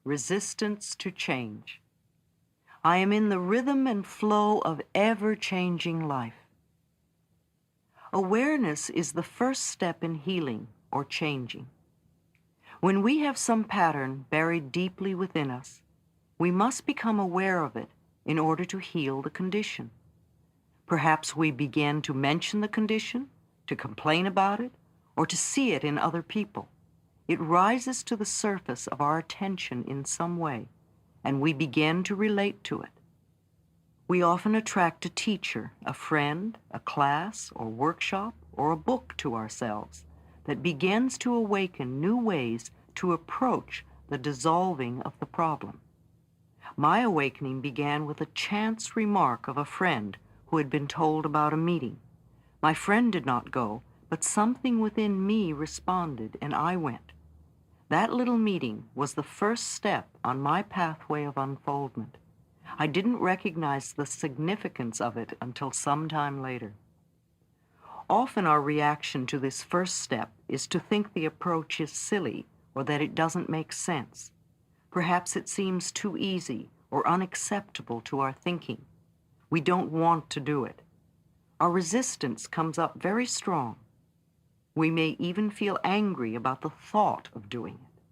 resistance to change. I am in the rhythm and flow of ever-changing life. Awareness is the first step in healing or changing. When we have some pattern buried deeply within us, we must become aware of it in order to heal the condition. Perhaps we begin to mention the condition, to complain about it, or to see it in other people. It rises to the surface of our attention in some way, and we begin to relate to it. We often attract a teacher, a friend, a class or workshop, or a book to ourselves that begins to awaken new ways to approach the dissolving of the problem. My awakening began with a chance remark of a friend who had been told about a meeting. My friend did not go, but something within me responded, and I went. That little meeting was the first step on my pathway of unfoldment. I didn't recognize the significance of it until some time later. Often our reaction to this first step is to think the approach is silly or that it doesn't make sense. Perhaps it seems too easy or unacceptable to our thinking. We don't want to do it. Our resistance comes up very strong. We may even feel angry about the thought of doing it.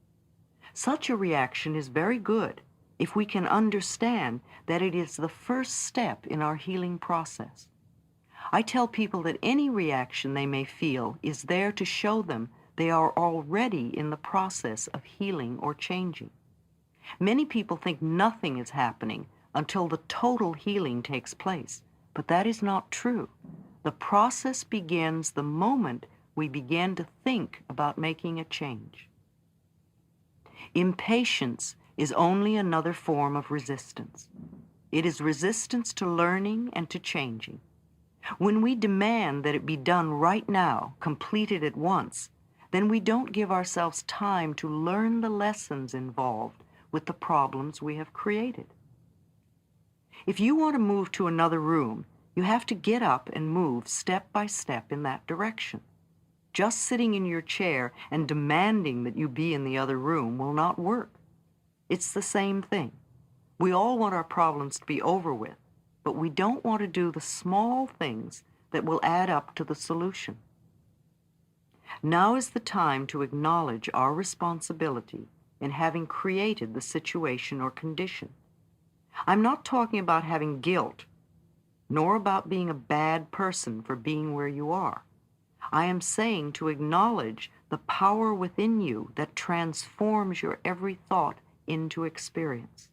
Such a reaction is very good if we can understand that it is the first step in our healing process. I tell people that any reaction they may feel is there to show them they are already in the process of healing or changing. Many people think nothing is happening until the total healing takes place, but that is not true. The process begins the moment we begin to think about making a change. Impatience is only another form of resistance. It is resistance to learning and to changing. When we demand that it be done right now, completed at once, then we don't give ourselves time to learn the lessons involved with the problems we have created. If you want to move to another room, you have to get up and move step by step in that direction. Just sitting in your chair and demanding that you be in the other room will not work. It's the same thing. We all want our problems to be over with, but we don't want to do the small things that will add up to the solution. Now is the time to acknowledge our responsibility in having created the situation or condition. I'm not talking about having guilt, nor about being a bad person for being where you are. I am saying to acknowledge the power within you that transforms your every thought into experience.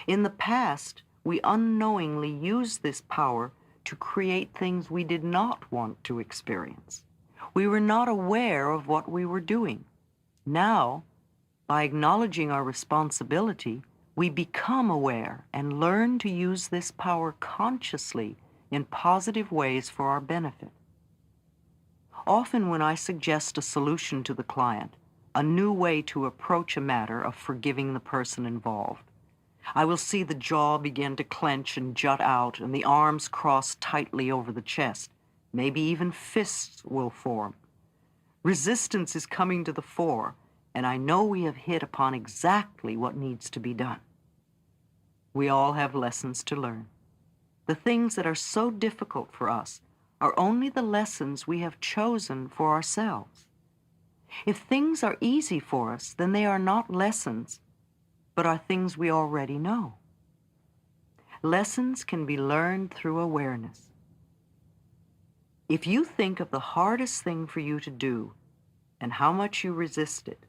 In the past, we unknowingly used this power to create things we did not want to experience. We were not aware of what we were doing. Now, by acknowledging our responsibility, we become aware and learn to use this power consciously in positive ways for our benefit. Often when I suggest a solution to the client, a new way to approach a matter of forgiving the person involved, I will see the jaw begin to clench and jut out and the arms cross tightly over the chest. Maybe even fists will form. Resistance is coming to the fore, and I know we have hit upon exactly what needs to be done. We all have lessons to learn. The things that are so difficult for us are only the lessons we have chosen for ourselves. If things are easy for us, then they are not lessons, but are things we already know. Lessons can be learned through awareness. If you think of the hardest thing for you to do and how much you resist it,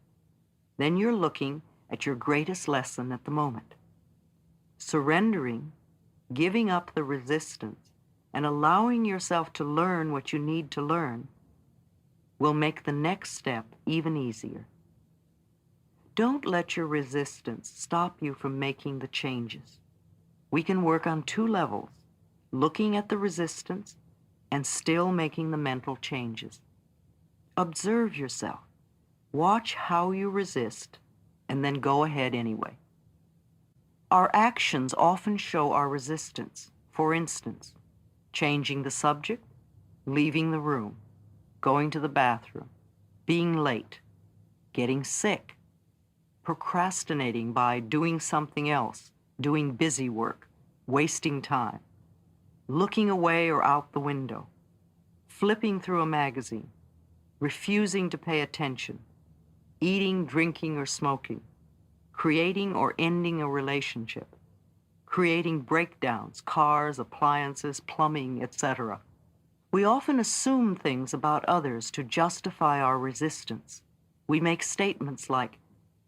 then you're looking at your greatest lesson at the moment. Surrendering, giving up the resistance, and allowing yourself to learn what you need to learn will make the next step even easier. Don't let your resistance stop you from making the changes. We can work on two levels, looking at the resistance and still making the mental changes. Observe yourself. Watch how you resist, and then go ahead anyway. Our actions often show our resistance. For instance, changing the subject, leaving the room, going to the bathroom, being late, getting sick, procrastinating by doing something else, doing busy work, wasting time, looking away or out the window, flipping through a magazine, refusing to pay attention, eating, drinking, or smoking, creating or ending a relationship, creating breakdowns, cars, appliances, plumbing, etc. We often assume things about others to justify our resistance. We make statements like,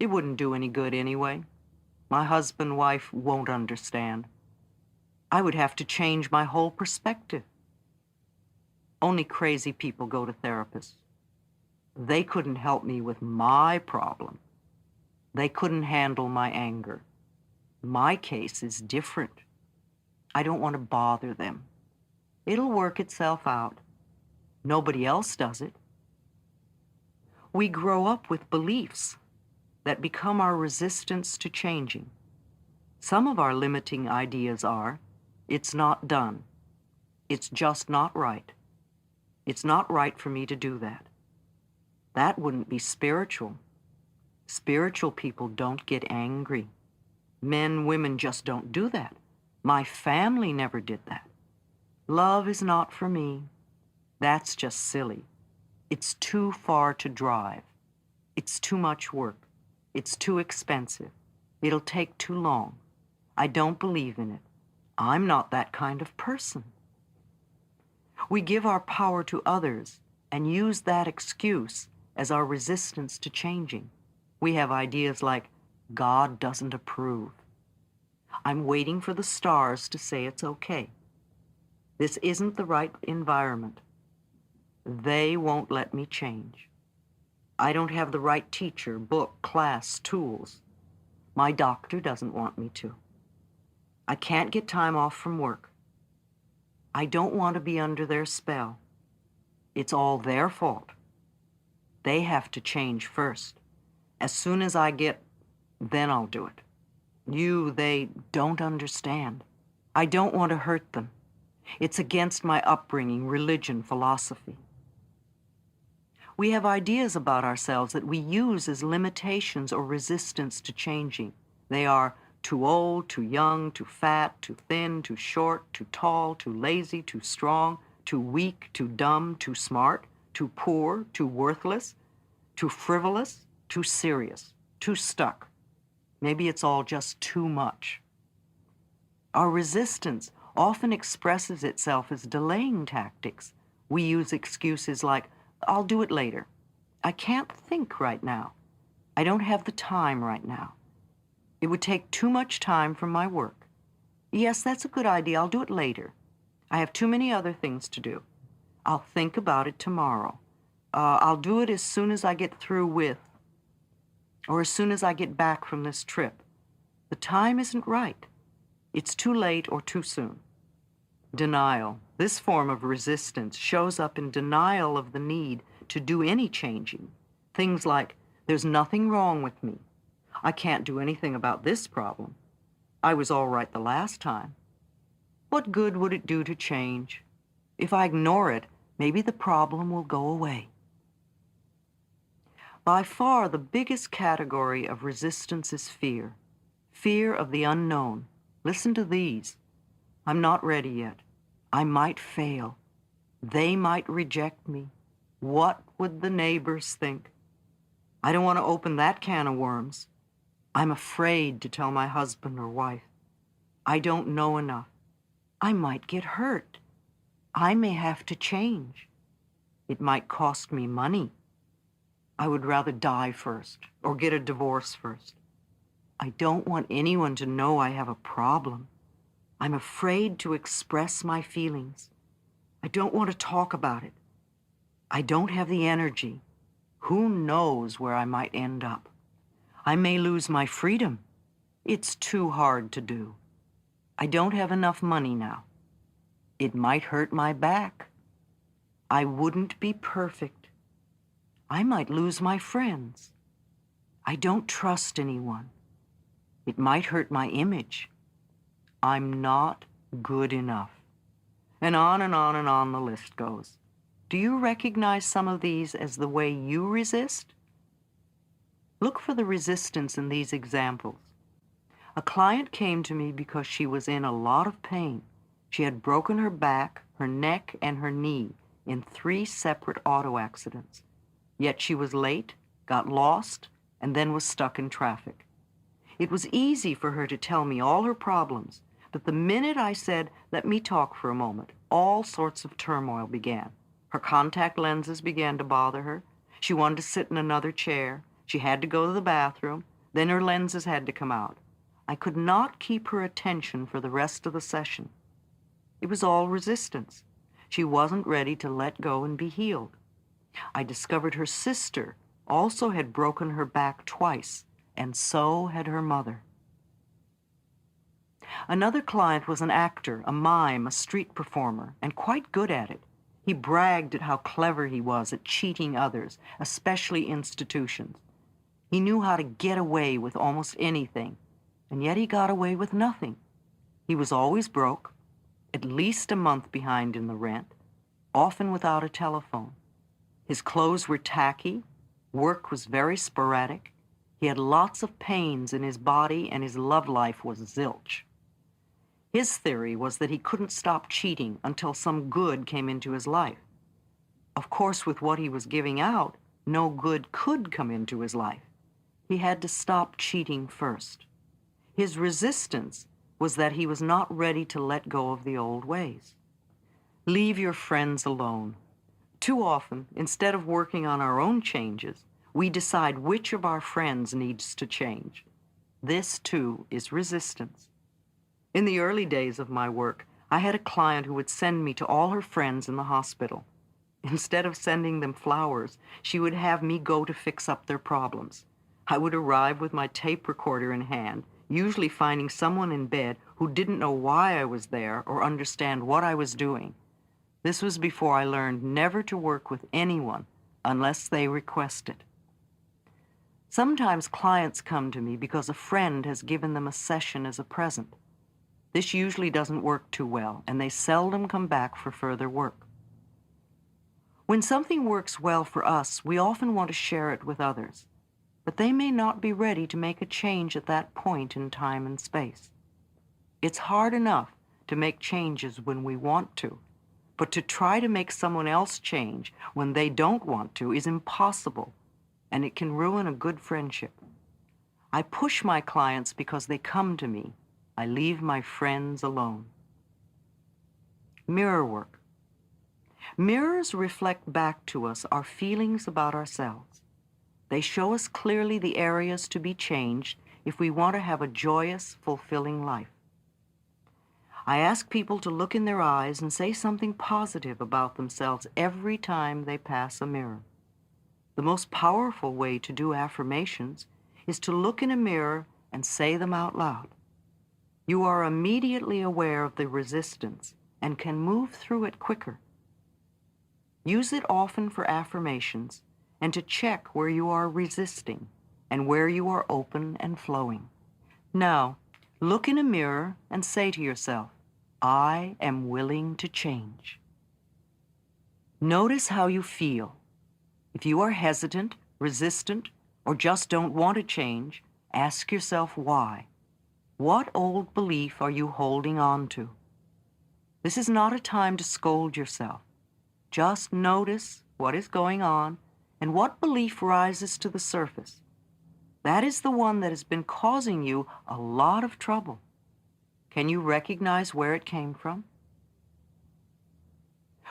"It wouldn't do any good anyway. My husband, wife won't understand. I would have to change my whole perspective. Only crazy people go to therapists. They couldn't help me with my problem. They couldn't handle my anger. My case is different. I don't want to bother them. It'll work itself out. Nobody else does it." We grow up with beliefs that become our resistance to changing. Some of our limiting ideas are, it's not done. It's just not right. It's not right for me to do that. That wouldn't be spiritual. Spiritual people don't get angry. Men, women just don't do that. My family never did that. Love is not for me. That's just silly. It's too far to drive. It's too much work. It's too expensive. It'll take too long. I don't believe in it. I'm not that kind of person. We give our power to others and use that excuse as our resistance to changing. We have ideas like, God doesn't approve. I'm waiting for the stars to say it's okay. This isn't the right environment. They won't let me change. I don't have the right teacher, book, class, tools. My doctor doesn't want me to. I can't get time off from work. I don't want to be under their spell. It's all their fault. They have to change first. As soon as I get, then I'll do it. They don't understand. I don't want to hurt them. It's against my upbringing, religion, philosophy. We have ideas about ourselves that we use as limitations or resistance to changing. They are too old, too young, too fat, too thin, too short, too tall, too lazy, too strong, too weak, too dumb, too smart, too poor, too worthless, too frivolous, too serious, too stuck. Maybe it's all just too much. Our resistance often expresses itself as delaying tactics. We use excuses like, I'll do it later. I can't think right now. I don't have the time right now. It would take too much time from my work. Yes, that's a good idea. I'll do it later. I have too many other things to do. I'll think about it tomorrow. I'll do it as soon as I get through with, or as soon as I get back from this trip. The time isn't right. It's too late or too soon. Denial. This form of resistance shows up in denial of the need to do any changing. Things like, there's nothing wrong with me. I can't do anything about this problem. I was all right the last time. What good would it do to change? If I ignore it, maybe the problem will go away. By far, the biggest category of resistance is fear. Fear of the unknown. Listen to these. I'm not ready yet. I might fail. They might reject me. What would the neighbors think? I don't want to open that can of worms. I'm afraid to tell my husband or wife. I don't know enough. I might get hurt. I may have to change. It might cost me money. I would rather die first or get a divorce first. I don't want anyone to know I have a problem. I'm afraid to express my feelings. I don't want to talk about it. I don't have the energy. Who knows where I might end up? I may lose my freedom. It's too hard to do. I don't have enough money now. It might hurt my back. I wouldn't be perfect. I might lose my friends. I don't trust anyone. It might hurt my image. I'm not good enough. And on and on and on the list goes. Do you recognize some of these as the way you resist? Look for the resistance in these examples. A client came to me because she was in a lot of pain. She had broken her back, her neck, and her knee in 3 separate auto accidents. Yet she was late, got lost, and then was stuck in traffic. It was easy for her to tell me all her problems, but the minute I said, "Let me talk for a moment," all sorts of turmoil began. Her contact lenses began to bother her. She wanted to sit in another chair. She had to go to the bathroom. Then her lenses had to come out. I could not keep her attention for the rest of the session. It was all resistance. She wasn't ready to let go and be healed. I discovered her sister also had broken her back twice, and so had her mother. Another client was an actor, a mime, a street performer, and quite good at it. He bragged at how clever he was at cheating others, especially institutions. He knew how to get away with almost anything, and yet he got away with nothing. He was always broke, at least a month behind in the rent, often without a telephone. His clothes were tacky, work was very sporadic, he had lots of pains in his body, and his love life was zilch. His theory was that he couldn't stop cheating until some good came into his life. Of course, with what he was giving out, no good could come into his life. He had to stop cheating first. His resistance was that he was not ready to let go of the old ways. Leave your friends alone. Too often, instead of working on our own changes, we decide which of our friends needs to change. This, too, is resistance. In the early days of my work, I had a client who would send me to all her friends in the hospital. Instead of sending them flowers, she would have me go to fix up their problems. I would arrive with my tape recorder in hand, usually finding someone in bed who didn't know why I was there or understand what I was doing. This was before I learned never to work with anyone unless they request it. Sometimes clients come to me because a friend has given them a session as a present. This usually doesn't work too well, and they seldom come back for further work. When something works well for us, we often want to share it with others, but they may not be ready to make a change at that point in time and space. It's hard enough to make changes when we want to, but to try to make someone else change when they don't want to is impossible, and it can ruin a good friendship. I push my clients because they come to me. I leave my friends alone. Mirror work. Mirrors reflect back to us our feelings about ourselves. They show us clearly the areas to be changed if we want to have a joyous, fulfilling life. I ask people to look in their eyes and say something positive about themselves every time they pass a mirror. The most powerful way to do affirmations is to look in a mirror and say them out loud. You are immediately aware of the resistance and can move through it quicker. Use it often for affirmations and to check where you are resisting and where you are open and flowing. Now, look in a mirror and say to yourself, "I am willing to change." Notice how you feel. If you are hesitant, resistant, or just don't want to change, ask yourself why. What old belief are you holding on to? This is not a time to scold yourself. Just notice what is going on and what belief rises to the surface. That is the one that has been causing you a lot of trouble. Can you recognize where it came from?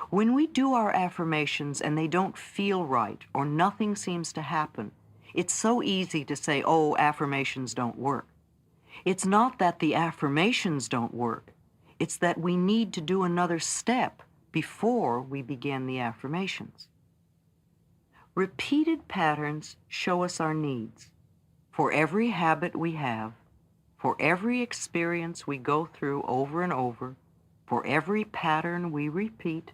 When we do our affirmations and they don't feel right or nothing seems to happen, it's so easy to say, "Oh, affirmations don't work." It's not that the affirmations don't work. It's that we need to do another step before we begin the affirmations. Repeated patterns show us our needs. For every habit we have, for every experience we go through over and over, for every pattern we repeat,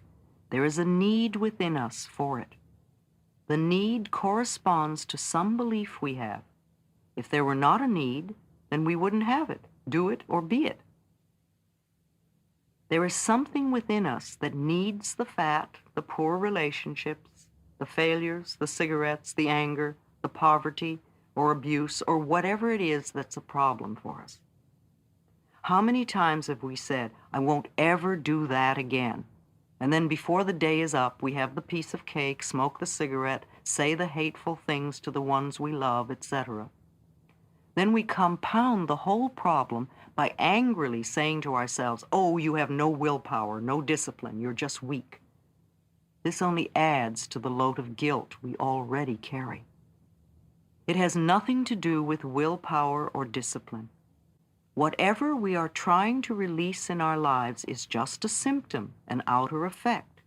there is a need within us for it. The need corresponds to some belief we have. If there were not a need, then we wouldn't have it, do it, or be it. There is something within us that needs the fat, the poor relationships, the failures, the cigarettes, the anger, the poverty, or abuse or whatever it is that's a problem for us. How many times have we said, I won't ever do that again? And then before the day is up, we have the piece of cake, smoke the cigarette, say the hateful things to the ones we love, etc. Then we compound the whole problem by angrily saying to ourselves, oh, you have no willpower, no discipline, you're just weak. This only adds to the load of guilt we already carry. It has nothing to do with willpower or discipline. Whatever we are trying to release in our lives is just a symptom, an outer effect.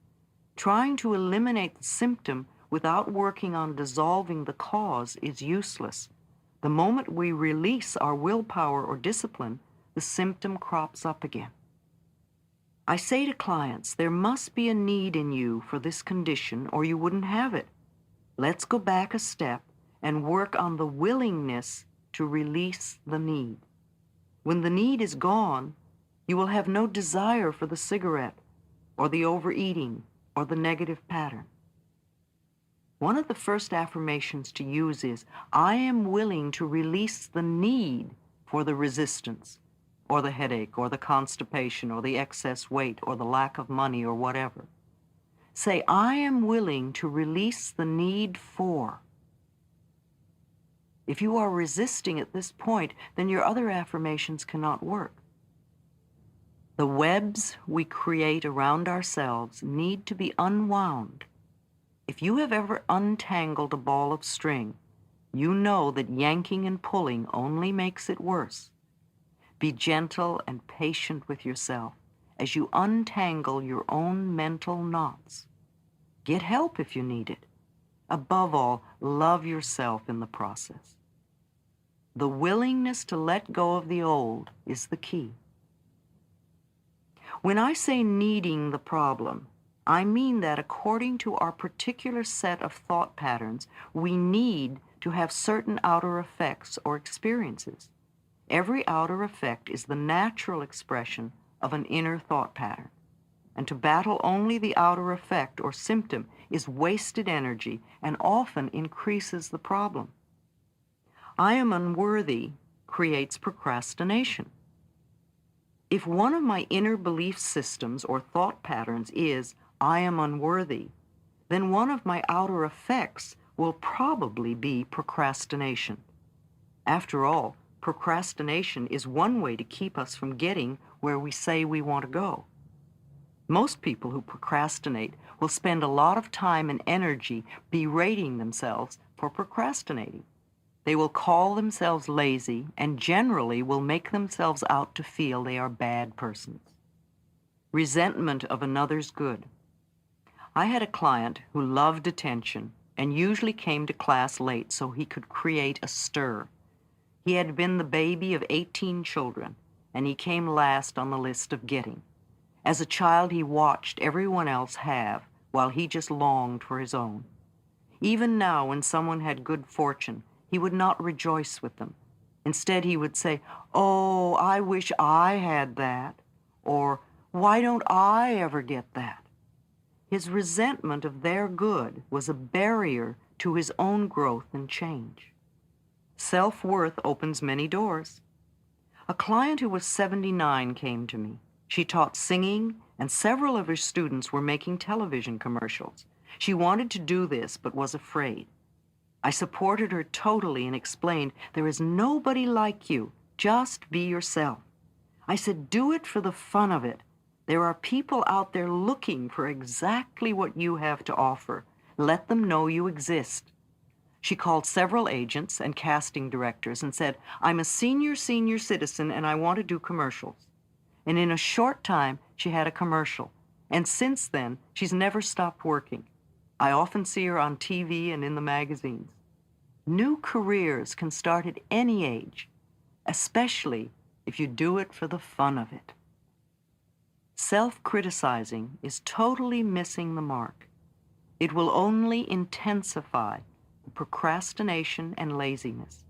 Trying to eliminate the symptom without working on dissolving the cause is useless. The moment we release our willpower or discipline, the symptom crops up again. I say to clients, there must be a need in you for this condition or you wouldn't have it. Let's go back a step and work on the willingness to release the need. When the need is gone, you will have no desire for the cigarette or the overeating or the negative pattern. One of the first affirmations to use is, I am willing to release the need for the resistance or the headache or the constipation or the excess weight or the lack of money or whatever. Say, I am willing to release the need for. If you are resisting at this point, then your other affirmations cannot work. The webs we create around ourselves need to be unwound. If you have ever untangled a ball of string, you know that yanking and pulling only makes it worse. Be gentle and patient with yourself as you untangle your own mental knots. Get help if you need it. Above all, love yourself in the process. The willingness to let go of the old is the key. When I say needing the problem, I mean that according to our particular set of thought patterns, we need to have certain outer effects or experiences. Every outer effect is the natural expression of an inner thought pattern. And to battle only the outer effect or symptom is wasted energy and often increases the problem. I am unworthy creates procrastination. If one of my inner belief systems or thought patterns is, I am unworthy, then one of my outer effects will probably be procrastination. After all, procrastination is one way to keep us from getting where we say we want to go. Most people who procrastinate will spend a lot of time and energy berating themselves for procrastinating. They will call themselves lazy and generally will make themselves out to feel they are bad persons. Resentment of another's good. I had a client who loved attention and usually came to class late so he could create a stir. He had been the baby of 18 children, and he came last on the list of getting. As a child, he watched everyone else have, while he just longed for his own. Even now, when someone had good fortune, he would not rejoice with them. Instead, he would say, "Oh, I wish I had that," or "Why don't I ever get that?" His resentment of their good was a barrier to his own growth and change. Self-worth opens many doors. A client who was 79 came to me. She taught singing, and several of her students were making television commercials. She wanted to do this, but was afraid. I supported her totally and explained, there is nobody like you. Just be yourself. I said, do it for the fun of it. There are people out there looking for exactly what you have to offer. Let them know you exist. She called several agents and casting directors and said, I'm a senior citizen and I want to do commercials. And in a short time, she had a commercial. And since then, she's never stopped working. I often see her on TV and in the magazines. New careers can start at any age, especially if you do it for the fun of it. Self-criticizing is totally missing the mark. It will only intensify the procrastination and laziness.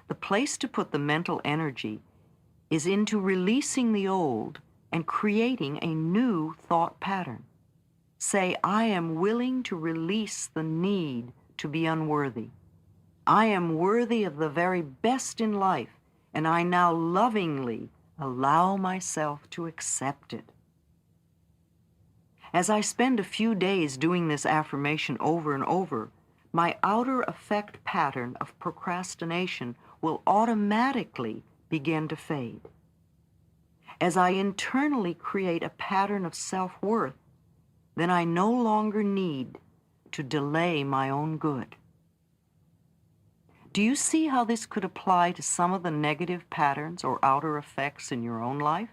The place to put the mental energy is into releasing the old and creating a new thought pattern. Say, I am willing to release the need to be unworthy. I am worthy of the very best in life, and I now lovingly allow myself to accept it. As I spend a few days doing this affirmation over and over, my outer effect pattern of procrastination will automatically begin to fade. As I internally create a pattern of self-worth, then I no longer need to delay my own good. Do you see how this could apply to some of the negative patterns or outer effects in your own life?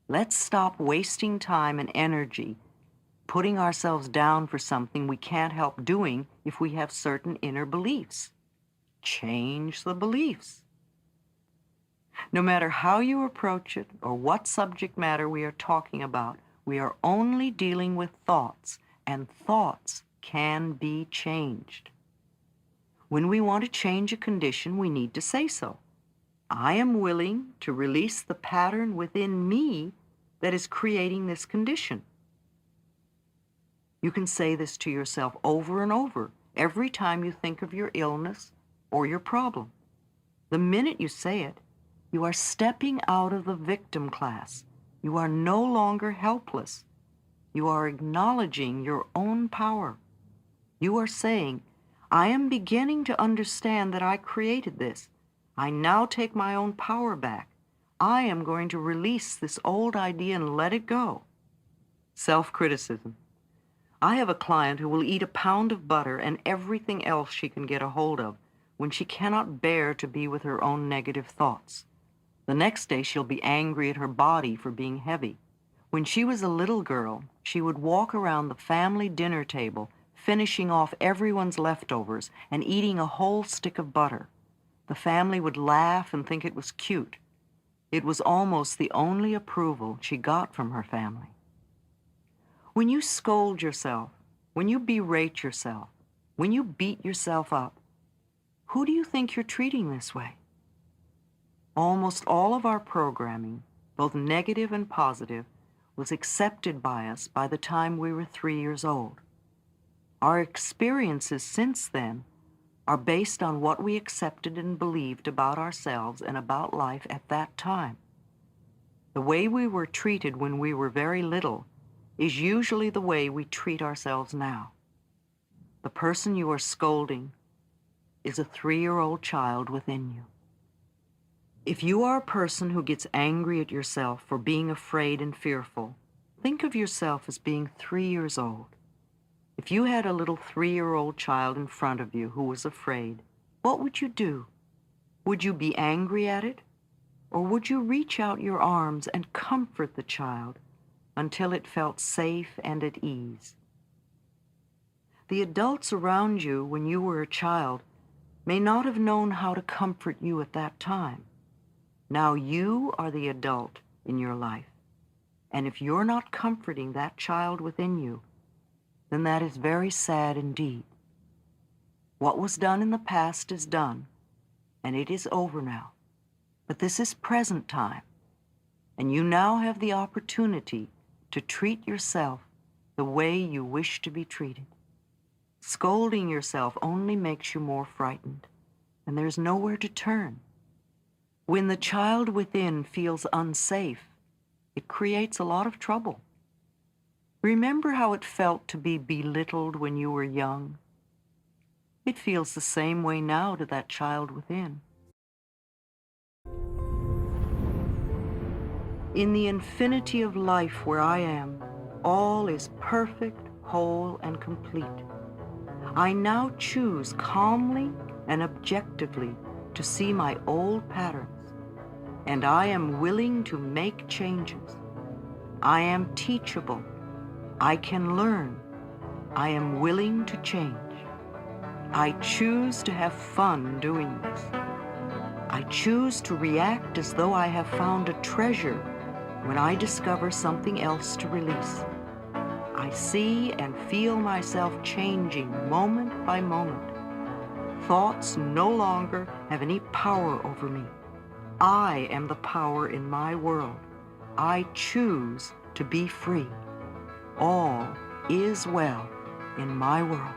Let's stop wasting time and energy putting ourselves down for something we can't help doing if we have certain inner beliefs. Change the beliefs. No matter how you approach it or what subject matter we are talking about, we are only dealing with thoughts, and thoughts can be changed. When we want to change a condition, we need to say so. I am willing to release the pattern within me that is creating this condition. You can say this to yourself over and over every time you think of your illness or your problem. The minute you say it, you are stepping out of the victim class. You are no longer helpless. You are acknowledging your own power. You are saying, I am beginning to understand that I created this. I now take my own power back. I am going to release this old idea and let it go. Self-criticism. I have a client who will eat a pound of butter and everything else she can get a hold of when she cannot bear to be with her own negative thoughts. The next day she'll be angry at her body for being heavy. When she was a little girl, she would walk around the family dinner table, finishing off everyone's leftovers and eating a whole stick of butter. The family would laugh and think it was cute. It was almost the only approval she got from her family. When you scold yourself, when you berate yourself, when you beat yourself up, who do you think you're treating this way? Almost all of our programming, both negative and positive, was accepted by us by the time we were 3 years old. Our experiences since then are based on what we accepted and believed about ourselves and about life at that time. The way we were treated when we were very little is usually the way we treat ourselves now. The person you are scolding is a 3-year-old child within you. If you are a person who gets angry at yourself for being afraid and fearful, think of yourself as being 3 years old. If you had a little 3-year-old child in front of you who was afraid, what would you do? Would you be angry at it? Or would you reach out your arms and comfort the child until it felt safe and at ease? The adults around you when you were a child may not have known how to comfort you at that time. Now you are the adult in your life. And if you're not comforting that child within you, then that is very sad indeed. What was done in the past is done, and it is over now. But this is present time, and you now have the opportunity to treat yourself the way you wish to be treated. Scolding yourself only makes you more frightened, and there's nowhere to turn. When the child within feels unsafe, it creates a lot of trouble. Remember how it felt to be belittled when you were young? It feels the same way now to that child within. In the infinity of life where I am, all is perfect, whole, and complete. I now choose calmly and objectively to see my old patterns, and I am willing to make changes. I am teachable. I can learn. I am willing to change. I choose to have fun doing this. I choose to react as though I have found a treasure when I discover something else to release. I see and feel myself changing moment by moment. Thoughts no longer have any power over me. I am the power in my world. I choose to be free. All is well in my world.